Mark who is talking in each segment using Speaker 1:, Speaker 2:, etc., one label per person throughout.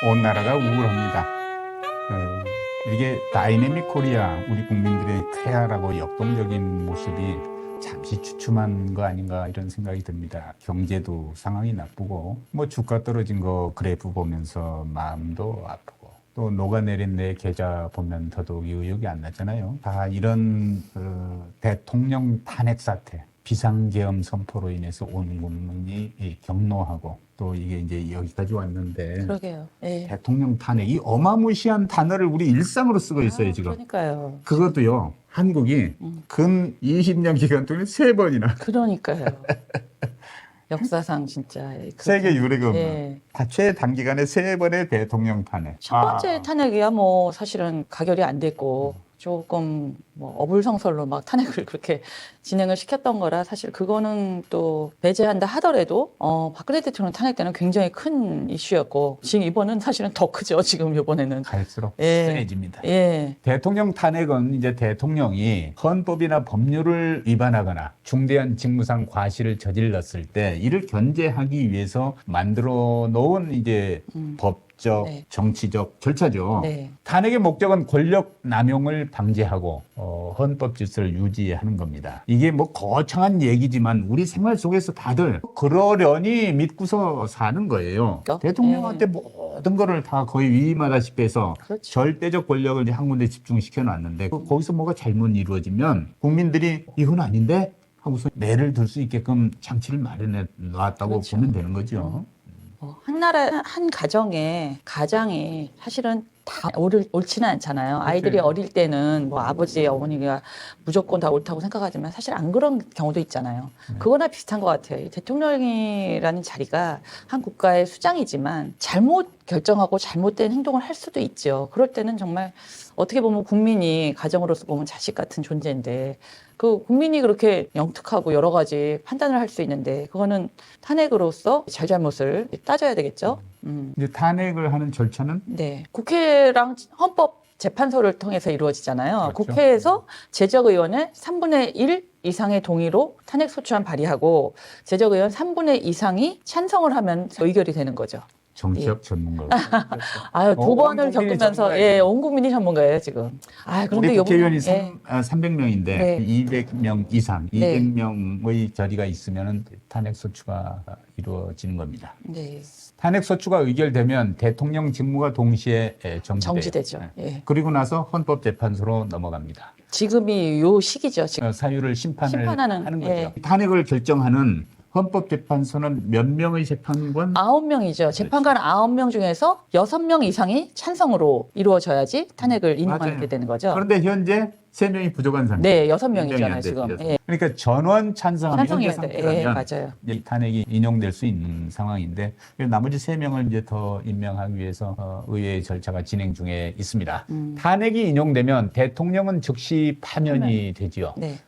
Speaker 1: 온 나라가 우울합니다. 이게 다이내믹 코리아, 우리 국민들의 쾌활하고 역동적인 모습이 잠시 주춤한 거 아닌가 이런 생각이 듭니다. 경제도 상황이 나쁘고 뭐 주가 떨어진 거 그래프 보면서 마음도 아프고 또 녹아내린 내 계좌 보면 더더욱 의욕이 안 나잖아요. 다 이런 대통령 탄핵 사태, 비상계엄 선포로 인해서 온 국민이 경노하고 또 이게 이제 여기까지 왔는데
Speaker 2: 그러게요. 예.
Speaker 1: 대통령 탄핵, 이 어마무시한 단어를 우리 일상으로 쓰고 있어요, 지금.
Speaker 2: 그러니까요.
Speaker 1: 그것도요, 한국이 근 20년 기간 동안에 3번이나
Speaker 2: 그러니까요. 역사상 진짜
Speaker 1: 세계 유례가 없는
Speaker 2: 예.
Speaker 1: 최단기간에 3번의 대통령 탄핵.
Speaker 2: 첫 번째 탄핵이야 뭐 사실은 가결이 안 됐고 조금 뭐 어불성설로 막 탄핵을 그렇게 진행을 시켰던 거라 사실 그거는 또 배제한다 하더라도 박근혜 대통령 탄핵 때는 굉장히 큰 이슈였고 지금 이번은 사실은 더 크죠. 지금 이번에는
Speaker 1: 갈수록
Speaker 2: 예.
Speaker 1: 세집니다.
Speaker 2: 예.
Speaker 1: 대통령 탄핵은 이제 대통령이 헌법이나 법률을 위반하거나 중대한 직무상 과실을 저질렀을 때 이를 견제하기 위해서 만들어 놓은 이제 법적,
Speaker 2: 네.
Speaker 1: 정치적 절차죠.
Speaker 2: 네.
Speaker 1: 탄핵의 목적은 권력 남용을 방지하고 헌법 질서를 유지하는 겁니다. 이게 뭐 거창한 얘기지만 우리 생활 속에서 다들 그러려니 믿고서 사는 거예요.
Speaker 2: 그렇죠?
Speaker 1: 대통령한테 모든 거를 다 거의 위임하다시피 해서
Speaker 2: 그렇죠.
Speaker 1: 절대적 권력을 이제 한 군데 집중시켜 놨는데 거기서 뭐가 잘못 이루어지면 국민들이 이건 아닌데 하고서 매를 들 수 있게끔 장치를 마련해 놨다고
Speaker 2: 그렇죠.
Speaker 1: 보면 되는 거죠.
Speaker 2: 한 나라 한 가정에 가장이 사실은 다 옳지는 않잖아요. 아이들이
Speaker 1: 그렇죠.
Speaker 2: 어릴 때는 뭐 아버지 어머니가 무조건 다 옳다고 생각하지만 사실 안 그런 경우도 있잖아요. 그거나 비슷한 것 같아요. 이 대통령이라는 자리가 한 국가의 수장이지만 잘못 결정하고 잘못된 행동을 할 수도 있죠. 그럴 때는 정말 어떻게 보면 국민이 가정으로서 보면 자식 같은 존재인데 그 국민이 그렇게 영특하고 여러 가지 판단을 할 수 있는데 그거는 탄핵으로서 잘잘못을 따져야 되겠죠.
Speaker 1: 이제 탄핵을 하는 절차는
Speaker 2: 네, 국회랑 헌법 재판소를 통해서 이루어지잖아요.
Speaker 1: 그렇죠.
Speaker 2: 국회에서 제적의원의 3분의 1 이상의 동의로 탄핵소추안 발의하고 제적의원 3분의 2 이상이 찬성을 하면 의결이 되는 거죠.
Speaker 1: 정치학 전문가.
Speaker 2: 아유, 두
Speaker 1: 온
Speaker 2: 번을
Speaker 1: 국민이
Speaker 2: 겪으면서
Speaker 1: 전문가예요.
Speaker 2: 예, 온 국민이 전문가예요 지금. 아, 그런데
Speaker 1: 우리 국회의원이
Speaker 2: 요번에
Speaker 1: 300명인데
Speaker 2: 네.
Speaker 1: 200명 이상,
Speaker 2: 네.
Speaker 1: 200명의 결의가 있으면 탄핵 소추가 이루어지는 겁니다.
Speaker 2: 네,
Speaker 1: 탄핵 소추가 의결되면 대통령 직무가 동시에
Speaker 2: 정지되죠. 예.
Speaker 1: 그리고 나서 헌법재판소로 넘어갑니다.
Speaker 2: 지금이 요 시기죠. 지금
Speaker 1: 사유를
Speaker 2: 심판하는,
Speaker 1: 하는 거죠.
Speaker 2: 예.
Speaker 1: 탄핵을 결정하는 헌법재판소는 몇 명의 재판관?
Speaker 2: 9명이죠. 재판관 9명 중에서 6명 이상이 찬성으로 이루어져야지 탄핵을 인용하게
Speaker 1: 맞아요.
Speaker 2: 되는 거죠.
Speaker 1: 그런데 현재 3명이 부족한 상태.
Speaker 2: 네,
Speaker 1: 명
Speaker 2: 6명이잖아요, 지금. 예.
Speaker 1: 그러니까 전원 찬성하면 현재
Speaker 2: 찬성해야 돼. 예,
Speaker 1: 상태라면
Speaker 2: 맞아요.
Speaker 1: 이제 탄핵이 인용될 수 있는 상황인데 나머지 3명을 이제 더 임명하기 위해서 의회의 절차가 진행 중에 있습니다. 탄핵이 인용되면 대통령은 즉시 파면이 되지요.
Speaker 2: 네.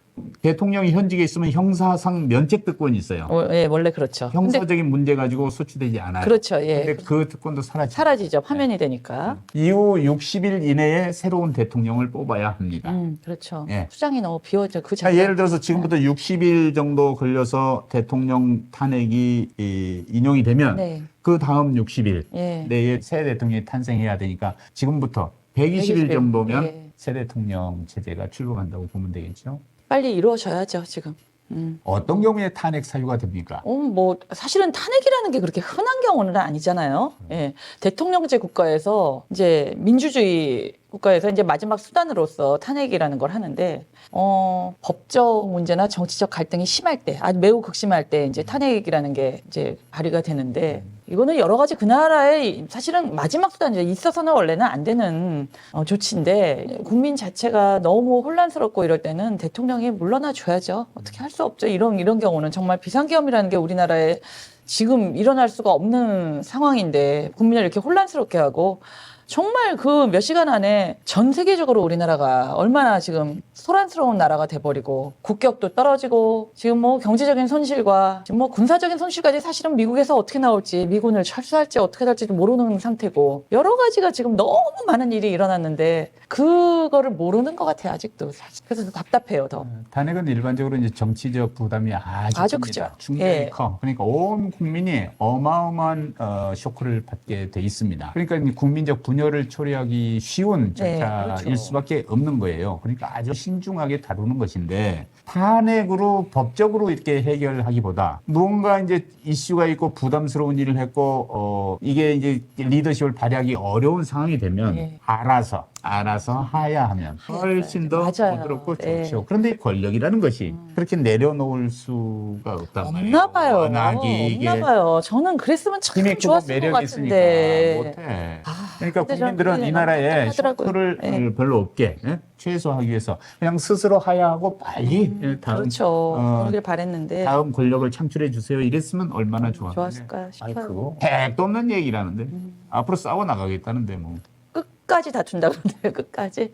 Speaker 1: 대통령이 현직에 있으면 형사상 면책 특권이 있어요.
Speaker 2: 예, 원래 그렇죠. 근데
Speaker 1: 형사적인 문제 가지고 소추되지 않아요.
Speaker 2: 그렇죠. 예.
Speaker 1: 근데 그 특권도
Speaker 2: 사라지죠. 파면이 되니까.
Speaker 1: 이후 60일 이내에 새로운 대통령을 뽑아야 합니다.
Speaker 2: 그렇죠.
Speaker 1: 예.
Speaker 2: 수장이 너무 비워져. 그
Speaker 1: 자,
Speaker 2: 자리가
Speaker 1: 예를 들어서 지금부터 60일 정도 걸려서 대통령 탄핵이 인용이 되면
Speaker 2: 네.
Speaker 1: 그 다음 60일
Speaker 2: 예.
Speaker 1: 내에 새 대통령이 탄생해야 되니까 지금부터 120일
Speaker 2: 120일.
Speaker 1: 정도면
Speaker 2: 예.
Speaker 1: 새 대통령 체제가 출범한다고 보면 되겠죠.
Speaker 2: 빨리 이루어져야죠, 지금.
Speaker 1: 어떤 경우에 탄핵 사유가 됩니까?
Speaker 2: 뭐 사실은 탄핵이라는 게 그렇게 흔한 경우는 아니잖아요. 예. 대통령제 국가에서 이제 민주주의 국가에서 이제 마지막 수단으로서 탄핵이라는 걸 하는데 법적 문제나 정치적 갈등이 심할 때, 아주 매우 극심할 때 이제 탄핵이라는 게 이제 발의가 되는데 이거는 여러 가지 그 나라의 사실은 마지막 수단이죠. 있어서는 원래는 안 되는 조치인데 국민 자체가 너무 혼란스럽고 이럴 때는 대통령이 물러나 줘야죠. 어떻게 할 수 없죠. 이런 경우는 정말 비상계엄이라는 게 우리나라에 지금 일어날 수가 없는 상황인데 국민을 이렇게 혼란스럽게 하고 정말 그 몇 시간 안에 전 세계적으로 우리나라가 얼마나 지금 소란스러운 나라가 돼버리고 국격도 떨어지고 지금 뭐 경제적인 손실과 지금 뭐 군사적인 손실까지 사실은 미국에서 어떻게 나올지 미군을 철수할지 어떻게 될지도 모르는 상태고 여러 가지가 지금 너무 많은 일이 일어났는데 그거를 모르는 것 같아요 아직도 사실. 그래서 더 답답해요 더.
Speaker 1: 탄핵은 일반적으로 이제 정치적 부담이 아주
Speaker 2: 크죠.
Speaker 1: 큽니다. 충분히
Speaker 2: 예.
Speaker 1: 커. 그러니까 온 국민이 어마어마한 쇼크를 받게 돼 있습니다. 그러니까 이제 국민적 분열을 초래하기 쉬운
Speaker 2: 네,
Speaker 1: 절차일
Speaker 2: 그렇죠.
Speaker 1: 수밖에 없는 거예요. 그러니까 아주 신중하게 다루는 것인데 탄핵으로 법적으로 이렇게 해결하기보다 무언가 이제 이슈가 있고 부담스러운 일을 했고 이게 이제 리더십을 발휘하기 어려운 상황이 되면
Speaker 2: 네.
Speaker 1: 알아서 하야하면 훨씬 더
Speaker 2: 맞아요.
Speaker 1: 부드럽고
Speaker 2: 네.
Speaker 1: 좋죠. 그런데 권력이라는 것이 그렇게 내려놓을 수가 없단 말이에요.
Speaker 2: 없나 봐요.
Speaker 1: 워낙에 이게
Speaker 2: 없나 봐요. 저는 그랬으면 참
Speaker 1: 힘이 크고
Speaker 2: 좋았을 것
Speaker 1: 매력이 있으니까
Speaker 2: 같은데.
Speaker 1: 못해.
Speaker 2: 아,
Speaker 1: 그러니까
Speaker 2: 근데
Speaker 1: 국민들은
Speaker 2: 저는
Speaker 1: 이 나라에
Speaker 2: 답답하더라고요.
Speaker 1: 쇼크를
Speaker 2: 네.
Speaker 1: 별로 없게 최소화하기 위해서 그냥 스스로 하야하고 빨리 다음
Speaker 2: 그렇죠. 그러길 바랬는데
Speaker 1: 다음 권력을 창출해 주세요. 이랬으면 얼마나 좋았는데.
Speaker 2: 좋았을까 싶어요.
Speaker 1: 그거 택도 없는 얘기라는데 앞으로 싸워 나가겠다는데 뭐.
Speaker 2: 끝까지 다툰다고 그러네요. 끝까지.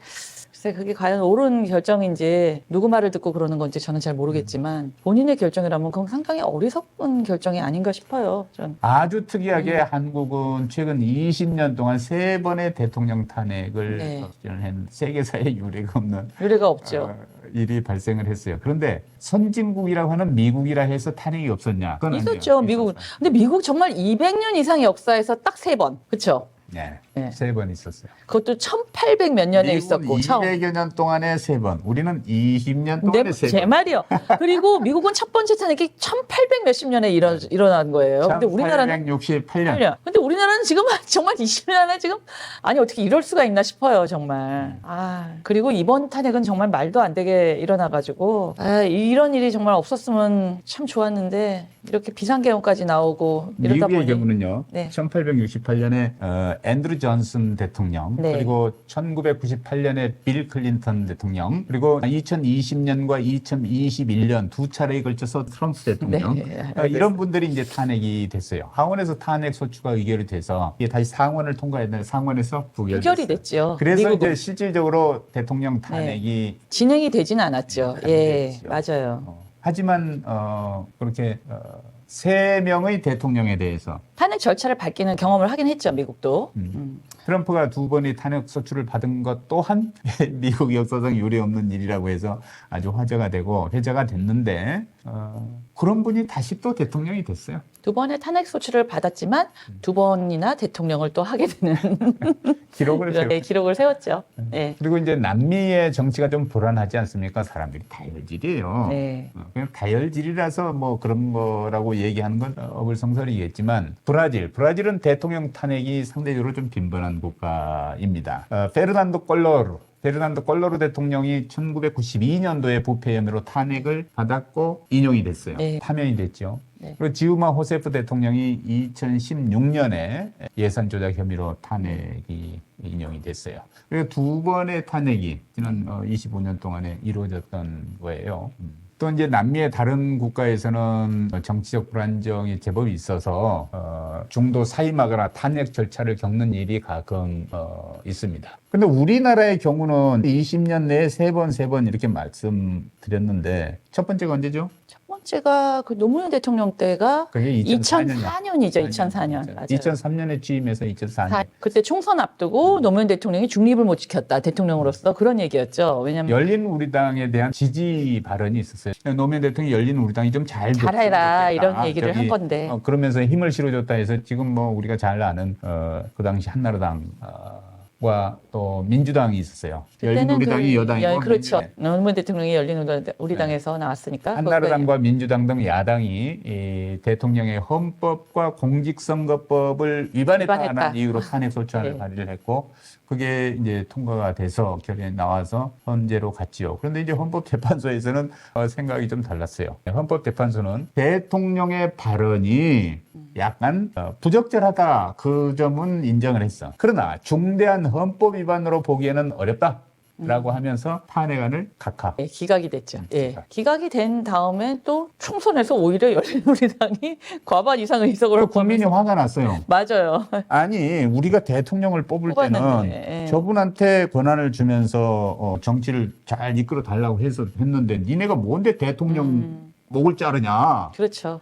Speaker 2: 글쎄 그게 과연 옳은 결정인지 누구 말을 듣고 그러는 건지 저는 잘 모르겠지만 본인의 결정이라면 그건 상당히 어리석은 결정이 아닌가 싶어요. 전.
Speaker 1: 아주 특이하게 한국은 최근 20년 동안 3번의 대통령 탄핵을
Speaker 2: 네.
Speaker 1: 한 세계사에 유례가 없는
Speaker 2: 유례가 없죠.
Speaker 1: 일이 발생을 했어요. 그런데 선진국이라고 하는 미국이라 해서 탄핵이 없었냐? 그건
Speaker 2: 있었죠.
Speaker 1: 아니에요.
Speaker 2: 미국은.
Speaker 1: 있었어요.
Speaker 2: 근데 미국 정말 200년 이상의 역사에서 딱 3번. 그렇죠?
Speaker 1: 네.
Speaker 2: 네.
Speaker 1: 3번 있었어요.
Speaker 2: 그것도 1800 몇 년에 있었고
Speaker 1: 미국은
Speaker 2: 처음.
Speaker 1: 200여 년 동안에 3번. 우리는 20년
Speaker 2: 내,
Speaker 1: 동안에 3번.
Speaker 2: 제 말이요. 그리고 미국은 첫 번째 탄핵이 1800 몇십 년에 일어난 거예요. 근데 우리나라는
Speaker 1: 1868년.
Speaker 2: 8년. 근데 우리나라는 지금 정말 20년 안에 지금 아니 어떻게 이럴 수가 있나 싶어요 정말. 아 그리고 이번 탄핵은 정말 말도 안 되게 일어나가지고 아 이런 일이 정말 없었으면 참 좋았는데 이렇게 비상계엄까지 나오고 이러다
Speaker 1: 미국의
Speaker 2: 보니
Speaker 1: 경우는요.
Speaker 2: 네.
Speaker 1: 1868년에 앤드루 존슨 대통령,
Speaker 2: 네.
Speaker 1: 그리고 1998년에 빌 클린턴 대통령, 그리고 2020년과 2021년 두 차례에 걸쳐서 트럼프 대통령
Speaker 2: 네.
Speaker 1: 이런 분들이 이제 탄핵이 됐어요. 하원에서 탄핵 소추가 의결이 돼서 이게 다시 상원을 통과해야 되는데 상원에서 부결됐어요.
Speaker 2: 해결이 됐죠.
Speaker 1: 그래서
Speaker 2: 미국은
Speaker 1: 이제 실질적으로 대통령 탄핵이
Speaker 2: 진행이 되진 않았죠.
Speaker 1: 안
Speaker 2: 예,
Speaker 1: 됐죠.
Speaker 2: 맞아요.
Speaker 1: 하지만 그렇게 3명의 대통령에 대해서
Speaker 2: 탄핵 절차를 밟기는 경험을 하긴 했죠, 미국도.
Speaker 1: 트럼프가 2번의 탄핵 소추를 받은 것 또한 미국 역사상 유례없는 일이라고 해서 아주 화제가 되고 회자가 됐는데 그런 분이 다시 또 대통령이 됐어요.
Speaker 2: 2번의 탄핵 소추를 받았지만 2번이나 대통령을 또 하게 되는
Speaker 1: 기록을 세웠어요.
Speaker 2: 네, 기록을 세웠죠. 네.
Speaker 1: 그리고 이제 남미의 정치가 좀 불안하지 않습니까? 사람들이 다혈질이에요.
Speaker 2: 네.
Speaker 1: 그냥 다혈질이라서 뭐 그런 거라고 얘기하는 건 어불성설이겠지만 브라질은 대통령 탄핵이 상대적으로 좀 빈번한 국가입니다. 페르난도 꼴로루 대통령이 1992년도에 부패 혐의로 탄핵을 받았고 인용이 됐어요.
Speaker 2: 네.
Speaker 1: 파면이 됐죠.
Speaker 2: 네.
Speaker 1: 그리고 지우마 호세프 대통령이 2016년에 예산 조작 혐의로 탄핵이 인용이 됐어요. 그리고 2번의 탄핵이 지난 25년 동안에 이루어졌던 거예요. 또 이제 남미의 다른 국가에서는 정치적 불안정이 제법 있어서 중도 사임하거나 탄핵 절차를 겪는 일이 가끔 있습니다. 근데 우리나라의 경우는 20년 내에 3번 이렇게 말씀드렸는데 첫 번째가 언제죠?
Speaker 2: 첫 번째가 그 노무현 대통령 때가
Speaker 1: 그게
Speaker 2: 2004년이죠. 2004년. 맞아요.
Speaker 1: 2003년에 취임해서 2004년.
Speaker 2: 그때 총선 앞두고 노무현 대통령이 중립을 못 지켰다. 대통령으로서 그런 얘기였죠. 왜냐하면
Speaker 1: 열린 우리당에 대한 지지 발언이 있었어요. 노무현 대통령이 열린 우리당이 좀
Speaker 2: 잘해라 이런 얘기를 한 건데.
Speaker 1: 그러면서 힘을 실어줬다 해서 지금 뭐 우리가 잘 아는 그 당시 한나라당과 또 민주당이 있었어요. 열린 우리당이 여당이고
Speaker 2: 그렇죠. 노무현 대통령이 열린 우리당에서 나왔으니까.
Speaker 1: 한나라당과 민주당 등 야당이 이 대통령의 헌법과 공직선거법을 위반했다는 이유로 탄핵 소추안을
Speaker 2: 네.
Speaker 1: 발의를 했고 그게 이제 통과가 돼서 결론이 나와서 헌재로 갔지요. 그런데 이제 헌법재판소에서는 생각이 좀 달랐어요. 헌법재판소는 대통령의 발언이 약간 부적절하다 그 점은 인정을 했어. 그러나 중대한 헌법 위반으로 보기에는 어렵다. 라고 하면서 탄핵안을 각하.
Speaker 2: 예, 기각이 됐죠. 예.
Speaker 1: 기각.
Speaker 2: 기각이 된 다음에 또 총선에서 오히려 열린우리당이 과반 이상의 의석을
Speaker 1: 국민이 화가 났어요.
Speaker 2: 맞아요.
Speaker 1: 아니 우리가 대통령을 뽑을 때는
Speaker 2: 뽑았는데, 예.
Speaker 1: 저분한테 권한을 주면서 정치를 잘 이끌어 달라고 해서 했는데 니네가 뭔데 대통령 목을 자르냐.
Speaker 2: 그렇죠.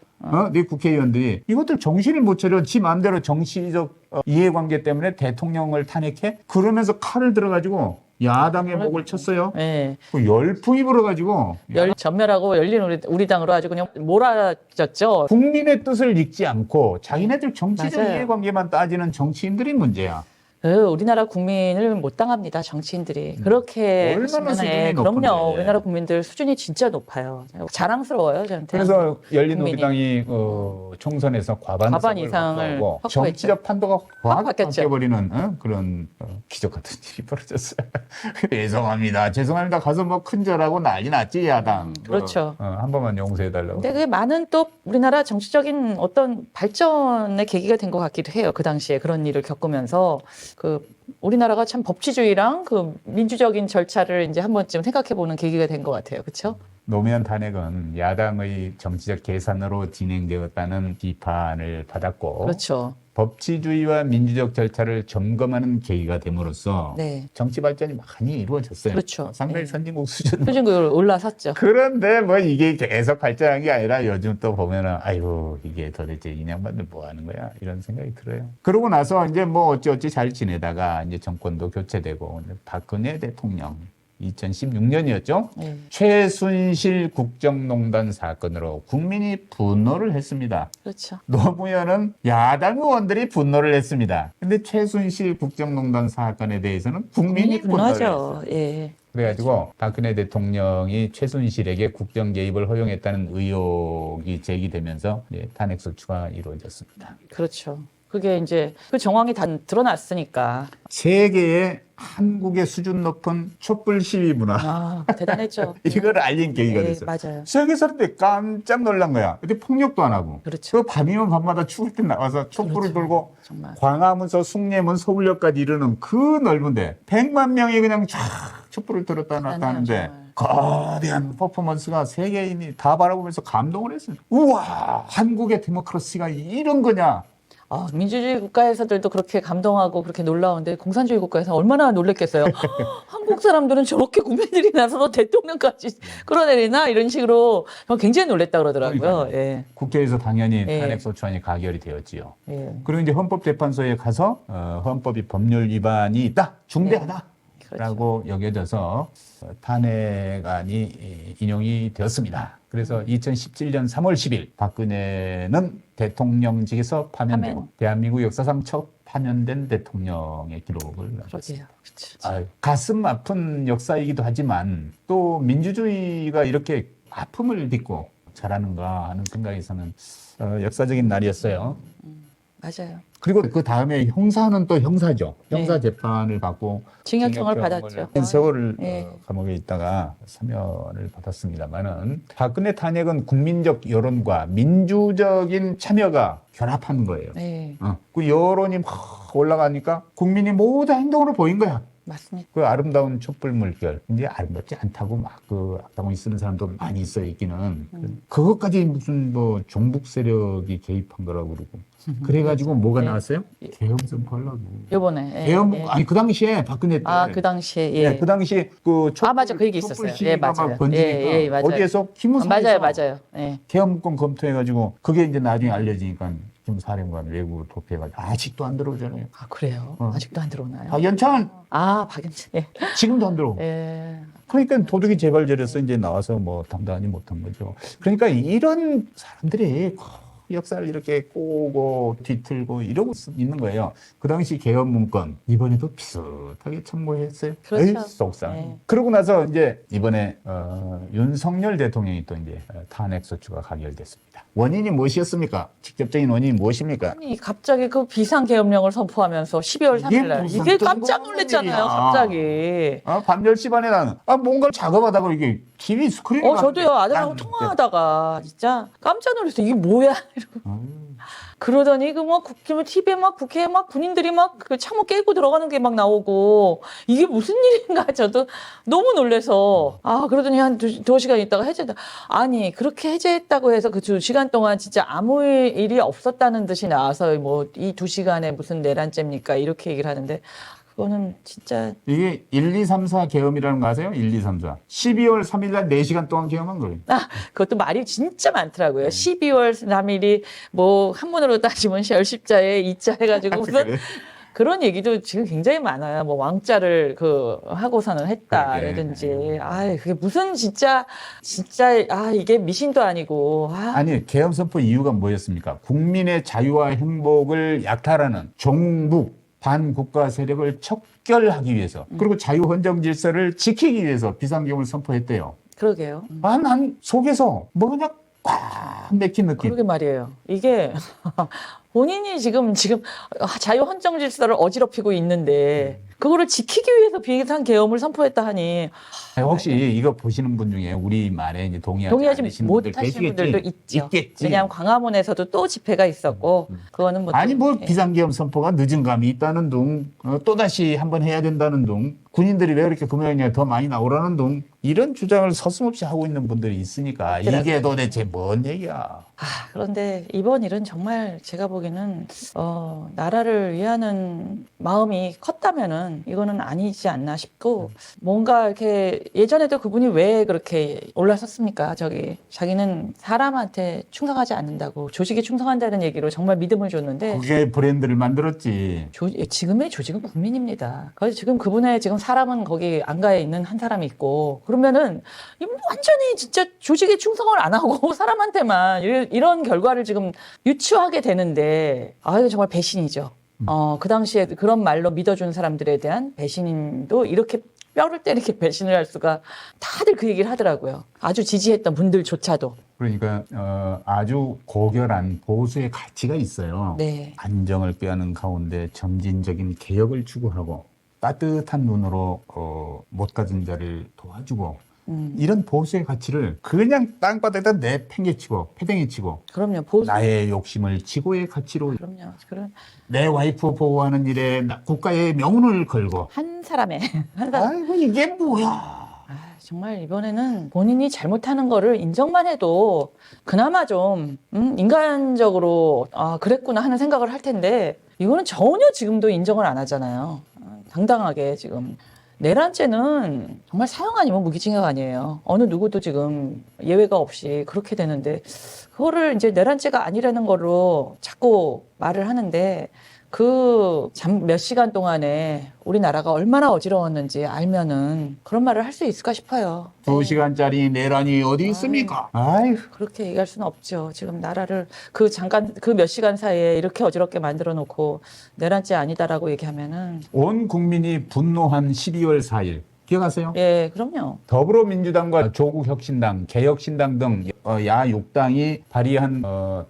Speaker 1: 네 국회의원들이 이것들 정신을 못 차려 지 마음대로 정치적 이해관계 때문에 대통령을 탄핵해? 그러면서 칼을 들어가지고 야당의 목을 쳤어요.
Speaker 2: 예.
Speaker 1: 그 열풍이 불어가지고
Speaker 2: 전멸하고 열린우리당으로 아주 그냥 몰아졌죠.
Speaker 1: 국민의 뜻을 읽지 않고 자기네들 정치적
Speaker 2: 맞아요.
Speaker 1: 이해관계만 따지는 정치인들이 문제야.
Speaker 2: 우리나라 국민을 못 당합니다. 정치인들이 그렇게
Speaker 1: 얼마나
Speaker 2: 하시면,
Speaker 1: 수준이
Speaker 2: 그럼요.
Speaker 1: 높은데.
Speaker 2: 우리나라 국민들 수준이 진짜 높아요. 자랑스러워요, 저한테.
Speaker 1: 그래서 열린우리당이 총선에서 과반
Speaker 2: 이상을
Speaker 1: 확보하고
Speaker 2: 확보했죠.
Speaker 1: 정치적 판도가 확
Speaker 2: 바뀌었죠.
Speaker 1: 바뀌어버리는 그런 기적 같은 일이 벌어졌어요. 죄송합니다. 가서 뭐 큰절하고 난리 났지 야당.
Speaker 2: 그렇죠.
Speaker 1: 한 번만 용서해달라고.
Speaker 2: 근데 그게 많은 또 우리나라 정치적인 어떤 발전의 계기가 된 것 같기도 해요. 그 당시에 그런 일을 겪으면서 우리나라가 참 법치주의랑 민주적인 절차를 이제 한 번쯤 생각해 보는 계기가 된 것 같아요. 그렇죠?
Speaker 1: 노무현 탄핵은 야당의 정치적 계산으로 진행되었다는 비판을 받았고
Speaker 2: 그렇죠.
Speaker 1: 법치주의와 민주적 절차를 점검하는 계기가 됨으로써
Speaker 2: 네.
Speaker 1: 정치 발전이 많이 이루어졌어요.
Speaker 2: 그렇죠.
Speaker 1: 상당히
Speaker 2: 네.
Speaker 1: 선진국 수준.
Speaker 2: 표준국으로 올라섰죠.
Speaker 1: 그런데 뭐 이게 계속 발전한 게 아니라 요즘 또 보면은 아이고 이게 도대체 이 양반들 뭐 하는 거야 이런 생각이 들어요. 그러고 나서 이제 뭐 어찌어찌 잘 지내다가 이제 정권도 교체되고 박근혜 대통령 2016년이었죠.
Speaker 2: 네.
Speaker 1: 최순실 국정농단 사건으로 국민이 분노를 했습니다.
Speaker 2: 그렇죠.
Speaker 1: 노무현은 야당 의원들이 분노를 했습니다. 근데 최순실 국정농단 사건에 대해서는 국민이 분노를 했어요.
Speaker 2: 분노하죠. 예.
Speaker 1: 그래가지고 박근혜 대통령이 최순실에게 국정 개입을 허용했다는 의혹이 제기되면서 탄핵 소추가 이루어졌습니다.
Speaker 2: 그렇죠. 그게 이제 그 정황이 다 드러났으니까.
Speaker 1: 세계의 한국의 수준 높은 촛불 시위 문화
Speaker 2: 대단했죠.
Speaker 1: 이걸 알린 계기가
Speaker 2: 예,
Speaker 1: 됐어요.
Speaker 2: 맞아요.
Speaker 1: 세계 사람들이 깜짝 놀란 거야. 근데 폭력도 안 하고.
Speaker 2: 그렇죠.
Speaker 1: 그 밤이면 밤마다 추울 때 나와서 촛불을
Speaker 2: 그렇죠.
Speaker 1: 들고
Speaker 2: 정말.
Speaker 1: 광화문서 숭례문 서울역까지 이르는 그 넓은데 100만 명이 그냥 쫙 촛불을 들었다 놨다 하는데 거대한 퍼포먼스가 세계인이 다 바라보면서 감동을 했어요. 우와 한국의 데모크라시가 이런 거냐.
Speaker 2: 민주주의 국가에서들도 그렇게 감동하고 그렇게 놀라운데 공산주의 국가에서 얼마나 놀랬겠어요. 한국 사람들은 저렇게 국민들이 나서서 대통령까지 끌어내리나 이런 식으로 굉장히 놀랬다 그러더라고요. 예.
Speaker 1: 국회에서 당연히
Speaker 2: 예.
Speaker 1: 탄핵소추안이 가결이 되었지요.
Speaker 2: 예.
Speaker 1: 그리고 이제 헌법재판소에 가서 헌법이 법률 위반이 있다, 중대하다.
Speaker 2: 그렇죠.
Speaker 1: 라고 여겨져서 탄핵안이 인용이 되었습니다. 그래서 2017년 3월 10일 박근혜는 대통령직에서 파면되고 대한민국 역사상 첫 파면된 대통령의 기록을 남겼습니다.
Speaker 2: 그렇죠.
Speaker 1: 가슴 아픈 역사이기도 하지만 또 민주주의가 이렇게 아픔을 딛고 자라는가 하는 생각에서는 역사적인 날이었어요.
Speaker 2: 맞아요.
Speaker 1: 그리고 그 다음에 형사는 또 형사죠. 형사 재판을 받고
Speaker 2: 징역형을 받았죠.
Speaker 1: 세월을
Speaker 2: 네.
Speaker 1: 감옥에 있다가 사면을 받았습니다만은 박근혜 탄핵은 국민적 여론과 민주적인 참여가 결합한 거예요.
Speaker 2: 네.
Speaker 1: 그 여론이 막 올라가니까 국민이 모두 행동으로 보인 거야.
Speaker 2: 맞습니다.
Speaker 1: 그 아름다운 촛불 물결. 이제 아름답지 않다고 막 그 악당이 쓰는 사람도 많이 있어 있기는. 그것까지 무슨 뭐 종북 세력이 개입한 거라고 그러고. 그래가지고 뭐가 나왔어요? 계엄 선포하려고.
Speaker 2: 요번에.
Speaker 1: 계엄, 아니 그 당시에 박근혜 때.
Speaker 2: 그 당시에. 예.
Speaker 1: 그 당시에 그 촛불,
Speaker 2: 맞아. 그 얘기 있었어요.
Speaker 1: 촛불 시위가
Speaker 2: 예, 맞아요.
Speaker 1: 막 번지니까
Speaker 2: 예, 맞아요.
Speaker 1: 어디에서 기무사에서
Speaker 2: 맞아요. 예.
Speaker 1: 계엄권 검토해가지고 그게 이제 나중에 알려지니까 김사령관 외국으로 도피해가지고 아직도 안 들어오잖아요.
Speaker 2: 그래요? 아직도 안 들어오나요?
Speaker 1: 박연찬
Speaker 2: 박연찬. 예.
Speaker 1: 지금도 안 들어오.
Speaker 2: 예.
Speaker 1: 그러니까 도둑이 재발절해서 이제 나와서 뭐 당당하지 못한 거죠. 그러니까 이런 사람들이 역사를 이렇게 꼬고 뒤틀고 이러고 있는 거예요. 그 당시 계엄 문건 이번에도 비슷하게 참고했어요.
Speaker 2: 그렇죠.
Speaker 1: 속상.
Speaker 2: 네.
Speaker 1: 그러고 나서 이제 이번에 윤석열 대통령이 또 이제 탄핵소추가 가결됐습니다. 원인이 무엇이었습니까? 직접적인 원인이 무엇입니까?
Speaker 2: 아니 갑자기 그 비상계엄령을 선포하면서 12월 3일 날
Speaker 1: 무슨
Speaker 2: 이게
Speaker 1: 뜬금없는
Speaker 2: 깜짝 놀랐잖아요.
Speaker 1: 일이야.
Speaker 2: 갑자기.
Speaker 1: 밤 10시 반에 나는 뭔가를 작업하다가 이게 TV 스크린이
Speaker 2: 저도요. 아들하고
Speaker 1: 난-
Speaker 2: 통화하다가 진짜 깜짝 놀랐어요. 이게 뭐야? 이러고. 그러더니 그 뭐 TV에 막 국회에 막 군인들이 막 그 창문 깨고 들어가는 게 막 나오고 이게 무슨 일인가 저도 너무 놀래서 그러더니 한 두 시간 있다가 해제다. 아니 그렇게 해제했다고 해서 그 2시간 동안 진짜 아무 일이 없었다는 듯이 나와서 뭐 이 2시간에 무슨 내란죄입니까 이렇게 얘기를 하는데 그거는 진짜
Speaker 1: 이게 1, 2, 3, 4 계엄이라는 거 아세요? 1, 2, 3, 4. 12월 3일 날 4시간 동안 계엄한 거예요.
Speaker 2: 그것도 말이 진짜 많더라고요. 12월 3일이 뭐 한문으로 따지면 열십자에 이자 해가지고 무슨
Speaker 1: 그래?
Speaker 2: 그런 얘기도 지금 굉장히 많아요. 뭐 왕자를 하고서는 했다라든지.
Speaker 1: 그러게.
Speaker 2: 그게 무슨 진짜 이게 미신도 아니고.
Speaker 1: 아니 계엄 선포 이유가 뭐였습니까? 국민의 자유와 행복을 약탈하는 종북 반국가 세력을 척결하기 위해서 그리고 자유 헌정 질서를 지키기 위해서 비상계엄을 선포했대요.
Speaker 2: 그러게요.
Speaker 1: 난 속에서 뭐 그냥 꽉 맥힌 느낌.
Speaker 2: 그러게 말이에요. 이게 본인이 지금 자유 헌정 질서를 어지럽히고 있는데 그거를 지키기 위해서 비상계엄을 선포했다 하니
Speaker 1: 혹시 이거 보시는 분 중에 우리 말에 이제 동의하지 않으시는 분들
Speaker 2: 못하시는 분들도 있죠.
Speaker 1: 있겠지.
Speaker 2: 왜냐하면 광화문에서도 또 집회가 있었고 그거는 뭐
Speaker 1: 아니 뭐
Speaker 2: 예.
Speaker 1: 비상계엄 선포가 늦은 감이 있다는 둥 또다시 한번 해야 된다는 둥 군인들이 왜 그렇게 금요일에 더 많이 나오라는 둥 이런 주장을 서슴없이 하고 있는 분들이 있으니까 이게 도대체 뭔 얘기야.
Speaker 2: 그런데 이번 일은 정말 제가 보기에는 나라를 위하는 마음이 컸다면은 이거는 아니지 않나 싶고 뭔가 이렇게 예전에도 그분이 왜 그렇게 올라섰습니까? 자기는 사람한테 충성하지 않는다고 조직에 충성한다는 얘기로 정말 믿음을 줬는데
Speaker 1: 그게 브랜드를 만들었지.
Speaker 2: 지금의 조직은 국민입니다. 그래서 지금 그분의 지금 사람은 거기 안가에 있는 한 사람이 있고 그러면은 완전히 진짜 조직에 충성을 안 하고 사람한테만 이런 결과를 지금 유추하게 되는데 이거 정말 배신이죠. 그 당시에 그런 말로 믿어준 사람들에 대한 배신도 이렇게 뼈를 때리게 배신을 할 수가 다들 그 얘기를 하더라고요. 아주 지지했던 분들조차도.
Speaker 1: 그러니까 아주 고결한 보수의 가치가 있어요.
Speaker 2: 네.
Speaker 1: 안정을 꾀하는 가운데 점진적인 개혁을 추구하고 따뜻한 눈으로 못 가진 자를 도와주고 이런 보수의 가치를 그냥 땅바닥에다 내팽개치고 패댕이치고
Speaker 2: 그럼요. 보수.
Speaker 1: 나의 욕심을 지고의 가치로
Speaker 2: 그럼요. 그런
Speaker 1: 내 와이프 보호하는 일에 국가의 명운을 걸고
Speaker 2: 한 사람의 한 사람.
Speaker 1: 아이고 이게 뭐야.
Speaker 2: 정말 이번에는 본인이 잘못하는 거를 인정만 해도 그나마 좀 인간적으로 그랬구나 하는 생각을 할 텐데 이거는 전혀 지금도 인정을 안 하잖아요. 당당하게 지금. 내란죄는 정말 사형 아니면 무기징역 아니에요. 어느 누구도 지금 예외가 없이 그렇게 되는데 그거를 이제 내란죄가 아니라는 걸로 자꾸 말을 하는데 그 몇 시간 동안에 우리나라가 얼마나 어지러웠는지 알면은 그런 말을 할 수 있을까 싶어요.
Speaker 1: 2시간짜리 내란이 어디 있습니까? 아이고.
Speaker 2: 그렇게 얘기할 수는 없죠. 지금 나라를 그 몇 시간 사이에 이렇게 어지럽게 만들어 놓고 내란죄 아니다라고 얘기하면은
Speaker 1: 온 국민이 분노한 12월 4일 기억하세요?
Speaker 2: 예, 그럼요.
Speaker 1: 더불어민주당과 조국혁신당, 개혁신당 등 야6당이 발의한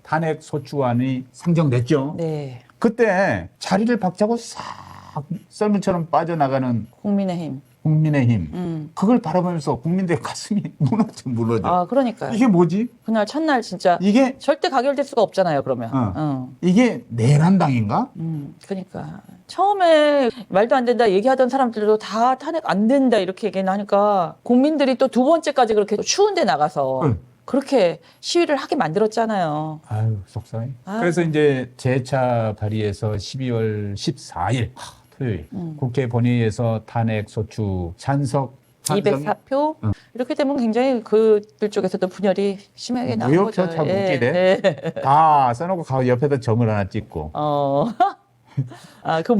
Speaker 1: 탄핵 소추안이 상정됐죠.
Speaker 2: 네.
Speaker 1: 그때 자리를 박차고 싹 썰물처럼 빠져나가는
Speaker 2: 국민의힘.
Speaker 1: 국민의힘. 그걸 바라보면서 국민들의 가슴이 무너져.
Speaker 2: 그러니까요.
Speaker 1: 이게 뭐지?
Speaker 2: 그날 첫날 진짜
Speaker 1: 이게
Speaker 2: 절대 가결될 수가 없잖아요, 그러면.
Speaker 1: 이게 내란당인가?
Speaker 2: 그러니까 처음에 말도 안 된다 얘기하던 사람들도 다 탄핵 안 된다 이렇게 얘기하니까 국민들이 또 두 번째까지 그렇게 추운데 나가서 그렇게 시위를 하게 만들었잖아요.
Speaker 1: 아유, 속상해. 그래서 이제 재차 발의해서 12월 14일 토요일 국회 본회의에서 탄핵 소추 찬석
Speaker 2: 204표 이렇게 되면 굉장히 그들 쪽에서도 분열이 심하게 나온 거죠.
Speaker 1: 무효표 참 웃기네. 다 써놓고 옆에다 점을 하나 찍고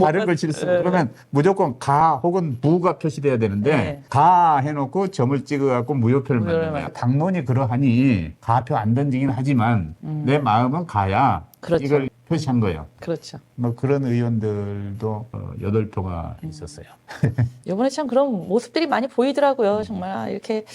Speaker 1: 다른 글씨를 쓰고 그러면 무조건 가 혹은 부가 표시돼야 되는데 가 해놓고 점을 찍어갖고 무효표를 만든 거야. 당론이 그러하니 가표 안 던지긴 하지만 내 마음은 가야
Speaker 2: 그렇죠.
Speaker 1: 이걸 표시한 거예요.
Speaker 2: 그렇죠.
Speaker 1: 뭐 그런 의원들도 8표가 있었어요.
Speaker 2: 이번에 참 그런 모습들이 많이 보이더라고요. 정말 이렇게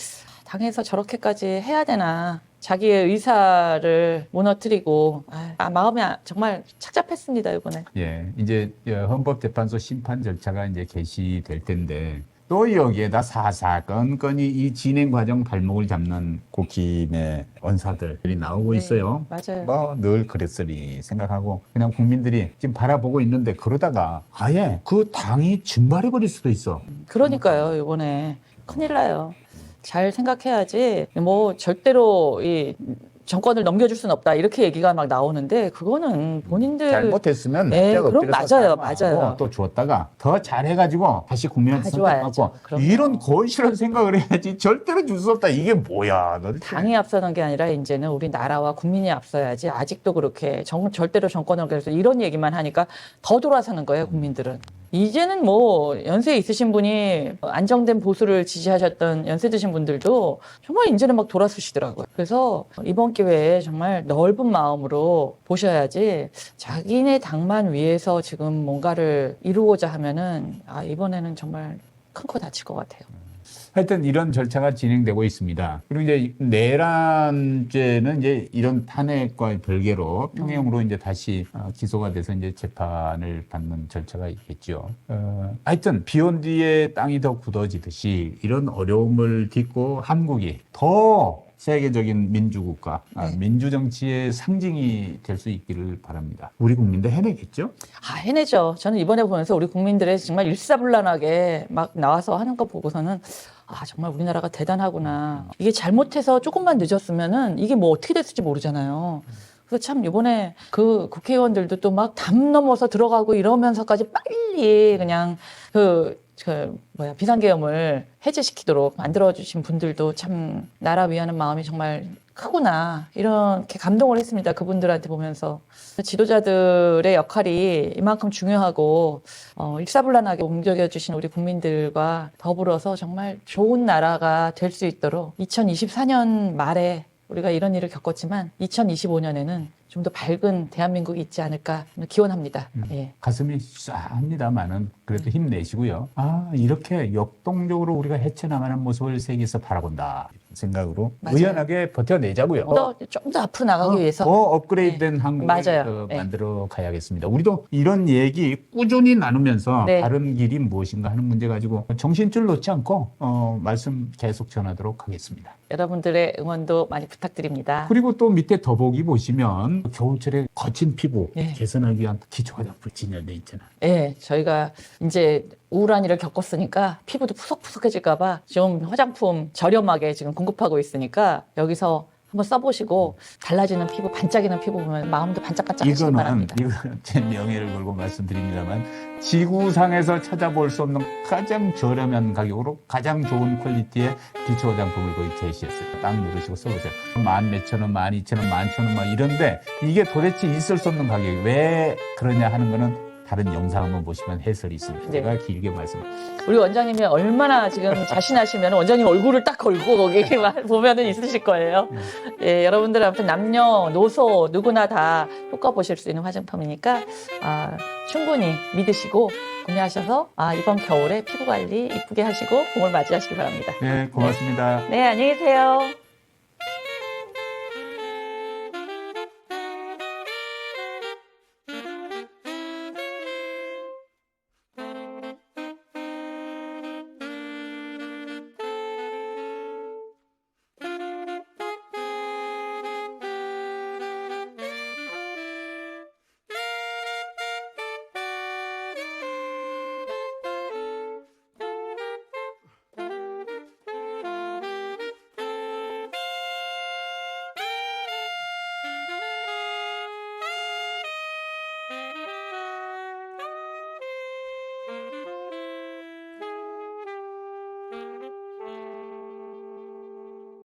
Speaker 2: 당에서 저렇게까지 해야 되나. 자기의 의사를 무너뜨리고 마음이 정말 착잡했습니다 이번에.
Speaker 1: 예, 이제 헌법재판소 심판 절차가 이제 개시될 텐데 또 여기에다 사사건건이 이 진행 과정 발목을 잡는 국힘의 원사들이 나오고 있어요.
Speaker 2: 맞아요.
Speaker 1: 뭐 늘 그랬으리 생각하고 그냥 국민들이 지금 바라보고 있는데 그러다가 아예 그 당이 증발해버릴 수도 있어.
Speaker 2: 그러니까요, 이번에 큰일 나요. 잘 생각해야지. 뭐 절대로 이 정권을 넘겨줄 수는 없다 이렇게 얘기가 막 나오는데 그거는 본인들
Speaker 1: 잘못했으면
Speaker 2: 네,
Speaker 1: 납작
Speaker 2: 그럼
Speaker 1: 엎드려서
Speaker 2: 맞아요,
Speaker 1: 사과하고
Speaker 2: 맞아요.
Speaker 1: 또 줬다가 더 잘해가지고 다시 국민한테
Speaker 2: 가져와야죠.
Speaker 1: 선택받고
Speaker 2: 그럼요.
Speaker 1: 이런 건실한 생각을 해야지 절대로 줄 수 없다. 이게 뭐야 도대체.
Speaker 2: 당이 앞서는 게 아니라 이제는 우리 나라와 국민이 앞서야지. 아직도 그렇게 절대로 정권을 그래서 이런 얘기만 하니까 더 돌아서는 거예요, 국민들은. 이제는 뭐 연세 있으신 분이 안정된 보수를 지지하셨던 연세 드신 분들도 정말 이제는 막 돌아서시더라고요. 그래서 이번 기회에 정말 넓은 마음으로 보셔야지 자기네 당만 위해서 지금 뭔가를 이루고자 하면은 이번에는 정말 큰 코 다칠 것 같아요.
Speaker 1: 하여튼 이런 절차가 진행되고 있습니다. 그리고 이제 내란죄는 이제 이런 탄핵과 별개로 평형으로 이제 다시 기소가 돼서 이제 재판을 받는 절차가 있겠죠. 하여튼 비온 뒤에 땅이 더 굳어지듯이 이런 어려움을 딛고 한국이 더 세계적인 민주국가, 민주정치의 상징이 될 수 있기를 바랍니다. 우리 국민들 해내겠죠?
Speaker 2: 해내죠. 저는 이번에 보면서 우리 국민들의 정말 일사불란하게 막 나와서 하는 거 보고서는 정말 우리나라가 대단하구나. 이게 잘못해서 조금만 늦었으면은 이게 뭐 어떻게 됐을지 모르잖아요. 그래서 참 이번에 그 국회의원들도 또 막 담 넘어서 들어가고 이러면서까지 빨리 그냥 비상계엄을 해제시키도록 만들어주신 분들도 참 나라 위하는 마음이 정말 크구나 이렇게 감동을 했습니다. 그분들한테 보면서 지도자들의 역할이 이만큼 중요하고 일사불란하게 움직여주신 우리 국민들과 더불어서 정말 좋은 나라가 될 수 있도록 2024년 말에 우리가 이런 일을 겪었지만 2025년에는 좀 더 밝은 대한민국이 있지 않을까 기원합니다. 예.
Speaker 1: 가슴이 싸합니다만은 그래도 힘내시고요. 이렇게 역동적으로 우리가 헤쳐나가는 모습을 세계에서 바라본다. 이런 생각으로
Speaker 2: 맞아요.
Speaker 1: 의연하게 버텨내자고요.
Speaker 2: 좀 더 앞으로 나가기 위해서.
Speaker 1: 더 업그레이드된 한국을
Speaker 2: 맞아요.
Speaker 1: 만들어 가야겠습니다. 우리도 이런 얘기 꾸준히 나누면서
Speaker 2: 네.
Speaker 1: 다른 길이 무엇인가 하는 문제 가지고 정신줄 놓지 않고 말씀 계속 전하도록 하겠습니다.
Speaker 2: 여러분들의 응원도 많이 부탁드립니다.
Speaker 1: 그리고 또 밑에 더보기 보시면 겨울철에 거친 피부
Speaker 2: 네.
Speaker 1: 개선하기 위한 기초화장품 진열돼 있잖아.
Speaker 2: 예, 저희가 이제 우울한 일을 겪었으니까 피부도 푸석푸석해질까봐 좀 화장품 저렴하게 지금 공급하고 있으니까 여기서 한번 써보시고 달라지는 피부, 반짝이는 피부 보면 마음도 반짝반짝하시기 바랍니다.
Speaker 1: 이거는 제 명예를 걸고 말씀드립니다만 지구상에서 찾아볼 수 없는 가장 저렴한 가격으로 가장 좋은 퀄리티의 기초 화장품을 거기 제시했어요. 딱 누르시고 써보세요. 14,000원, 12,000원, 11,000원 막 이런데 이게 도대체 있을 수 없는 가격이 왜 그러냐 하는 거는 다른 영상 한번 보시면 해설이 있습니다.
Speaker 2: 네.
Speaker 1: 제가 길게 말씀드립니다.
Speaker 2: 우리 원장님이 얼마나 지금 자신하시면 원장님 얼굴을 딱 걸고 거기만 보면은 있으실 거예요. 예, 여러분들 아무튼 남녀, 노소 누구나 다 효과 보실 수 있는 화장품이니까 충분히 믿으시고 구매하셔서 이번 겨울에 피부 관리 이쁘게 하시고 봄을 맞이하시기 바랍니다.
Speaker 1: 네, 고맙습니다.
Speaker 2: 네, 안녕히 계세요.